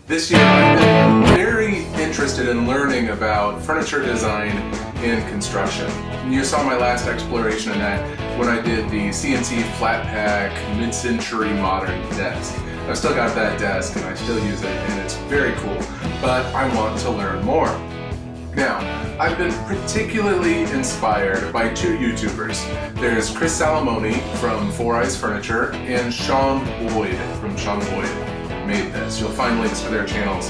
This year I've been very interested in learning about furniture design and construction. You saw my last exploration in that when I did the CNC flat pack mid-century modern desk. I've still got that desk and I still use it and it's very cool, but I want to learn more. Now, I've been particularly inspired by two YouTubers. There's Chris Salamone from Four Eyes Furniture and Sean Boyd from Sean Boyd Made This. You'll find links to their channels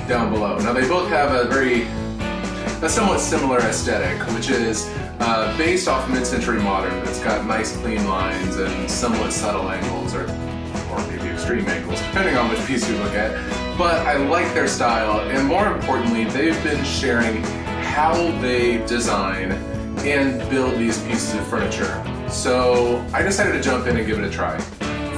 down below. Now they both have a somewhat similar aesthetic, which is based off mid-century modern. It's got nice clean lines and somewhat subtle angles, or maybe extreme angles, depending on which piece you look at. But I like their style, and more importantly, they've been sharing how they design and build these pieces of furniture. So I decided to jump in and give it a try.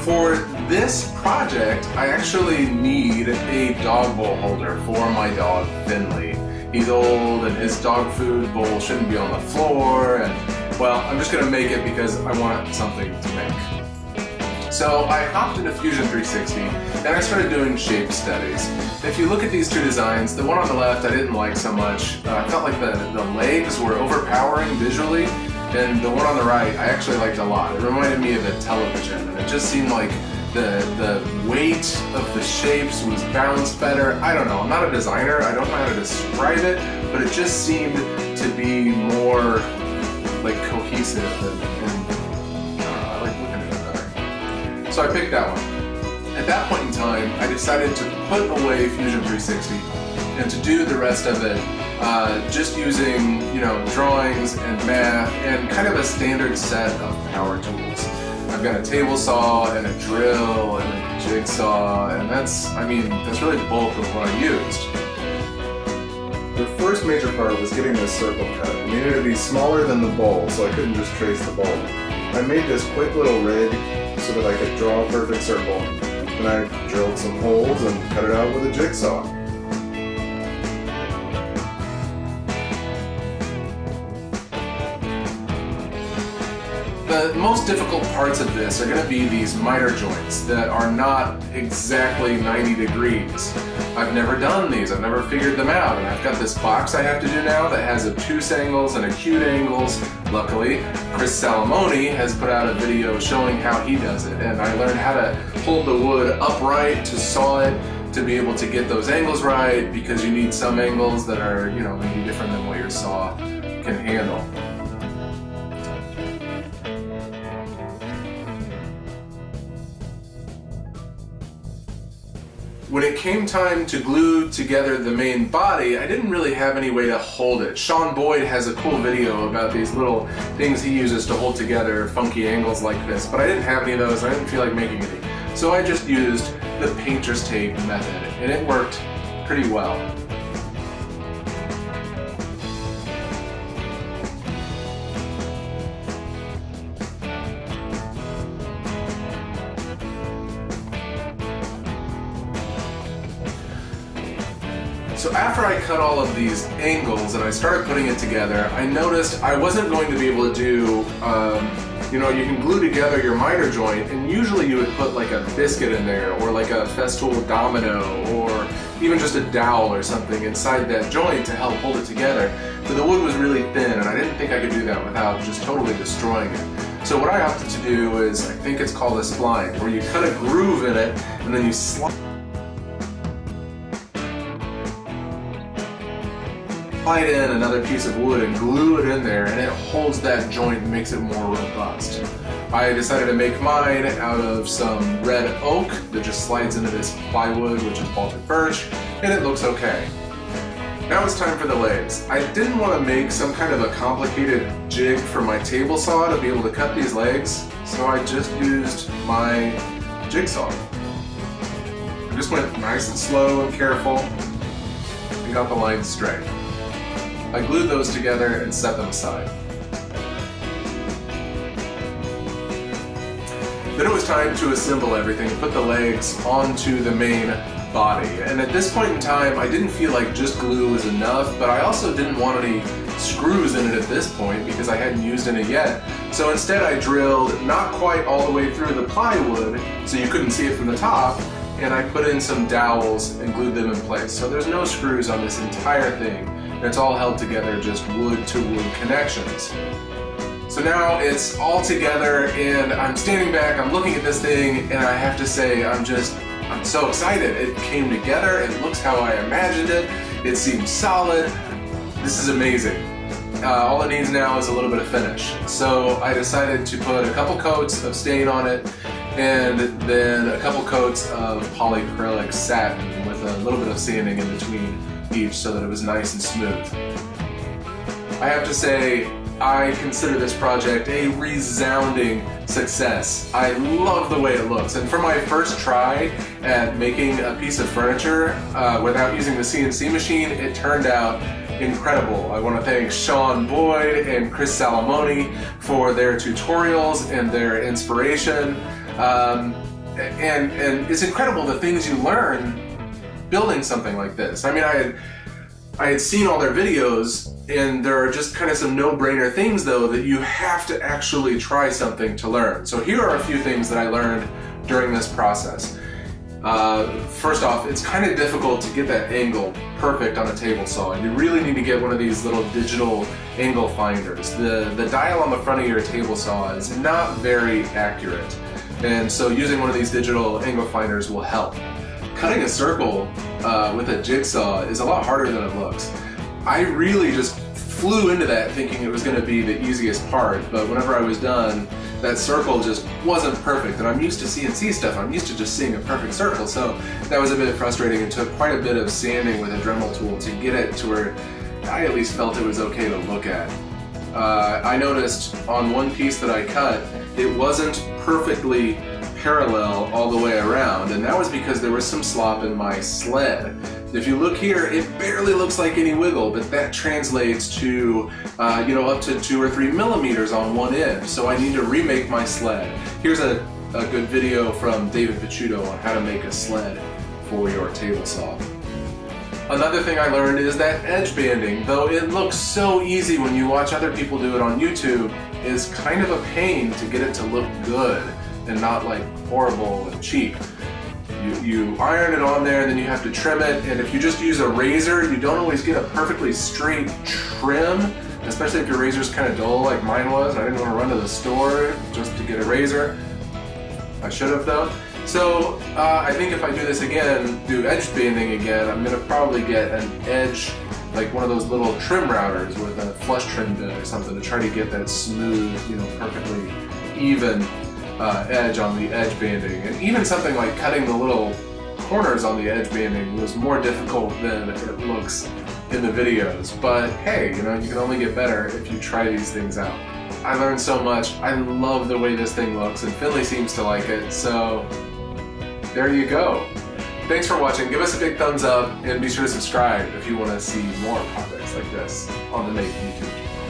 For this project, I actually need a dog bowl holder for my dog, Finley. He's old and his dog food bowl shouldn't be on the floor, and well, I'm just gonna make it because I want something to make. So I hopped into Fusion 360 and I started doing shape studies. If you look at these two designs, the one on the left I didn't like so much. I felt like the legs were overpowering visually, and the one on the right I actually liked a lot. It reminded me of a television, and it just seemed like the weight of the shapes was balanced better. I don't know, I'm not a designer, I don't know how to describe it, but it just seemed to be more like cohesive and I like looking at it better. So I picked that one. At that point in time, I decided to put away Fusion 360 and to do the rest of it just using, drawings and math and kind of a standard set of power tools. I've got a table saw and a drill and a jigsaw, and that's really the bulk of what I used. The first major part was getting this circle cut. It needed to be smaller than the bowl, so I couldn't just trace the bowl. I made this quick little rig so that I could draw a perfect circle. Then I drilled some holes and cut it out with a jigsaw. The most difficult parts of this are going to be these miter joints that are not exactly 90 degrees. I've never done these, I've never figured them out, and I've got this box I have to do now that has obtuse angles and acute angles. Luckily, Chris Salamone has put out a video showing how he does it, and I learned how to hold the wood upright to saw it to be able to get those angles right, because you need some angles that are, maybe different than what your saw can handle. When it came time to glue together the main body, I didn't really have any way to hold it. Sean Boyd has a cool video about these little things he uses to hold together funky angles like this, but I didn't have any of those, and I didn't feel like making any. So I just used the painter's tape method, and it worked pretty well. So after I cut all of these angles and I started putting it together, I noticed I wasn't going to be able to do, you can glue together your miter joint, and usually you would put like a biscuit in there, or like a Festool domino, or even just a dowel or something inside that joint to help hold it together. But the wood was really thin, and I didn't think I could do that without just totally destroying it. So what I opted to do is, I think it's called a spline, where you cut a groove in it, and then you slide in another piece of wood and glue it in there, and it holds that joint and makes it more robust. I decided to make mine out of some red oak that just slides into this plywood, which is Baltic birch, and it looks okay. Now it's time for the legs. I didn't want to make some kind of a complicated jig for my table saw to be able to cut these legs, so I just used my jigsaw. I just went nice and slow and careful and got the lines straight. I glued those together and set them aside. Then it was time to assemble everything, put the legs onto the main body. And at this point in time, I didn't feel like just glue was enough, but I also didn't want any screws in it at this point because I hadn't used any yet. So instead I drilled not quite all the way through the plywood, so you couldn't see it from the top, and I put in some dowels and glued them in place. So there's no screws on this entire thing. It's all held together, just wood to wood connections. So now it's all together and I'm standing back, I'm looking at this thing, and I have to say I'm so excited. It came together, it looks how I imagined it, it seems solid. This is amazing. All it needs now is a little bit of finish. So I decided to put a couple coats of stain on it and then a couple coats of polyacrylic satin with a little bit of sanding in between each so that it was nice and smooth. I have to say, I consider this project a resounding success. I love the way it looks, and for my first try at making a piece of furniture without using the CNC machine, it turned out incredible. I want to thank Sean Boyd and Chris Salamone for their tutorials and their inspiration. And it's incredible the things you learn building something like this. I mean, I had seen all their videos, and there are just kind of some no-brainer things though that you have to actually try something to learn. So here are a few things that I learned during this process. First off, it's kind of difficult to get that angle perfect on a table saw, and you really need to get one of these little digital angle finders. The dial on the front of your table saw is not very accurate, and so using one of these digital angle finders will help. Cutting a circle with a jigsaw is a lot harder than it looks. I really just flew into that thinking it was going to be the easiest part, but whenever I was done, that circle just wasn't perfect, and I'm used to CNC stuff. I'm used to just seeing a perfect circle, so that was a bit frustrating. It took quite a bit of sanding with a Dremel tool to get it to where I at least felt it was okay to look at. I noticed on one piece that I cut, it wasn't perfectly parallel all the way around, and that was because there was some slop in my sled. If you look here, it barely looks like any wiggle, but that translates to up to 2 or 3 millimeters on one end. So I need to remake my sled. Here's a good video from David Picciuto on how to make a sled for your table saw. Another thing I learned is that edge banding, though it looks so easy when you watch other people do it on YouTube, is kind of a pain to get it to look good and not like horrible and cheap. You iron it on there, and then you have to trim it, and if you just use a razor, you don't always get a perfectly straight trim, especially if your razor's kind of dull like mine was. I didn't want to run to the store just to get a razor. I should have though. So I think if I do this again, do edge banding again, I'm going to probably get an edge, like one of those little trim routers with a flush trim bit or something to try to get that smooth, perfectly even edge on the edge banding. And even something like cutting the little corners on the edge banding was more difficult than it looks in the videos. But hey, you can only get better if you try these things out. I learned so much. I love the way this thing looks, and Finley seems to like it, so there you go. Thanks for watching. Give us a big thumbs up, and be sure to subscribe if you want to see more projects like this on the Make YouTube channel.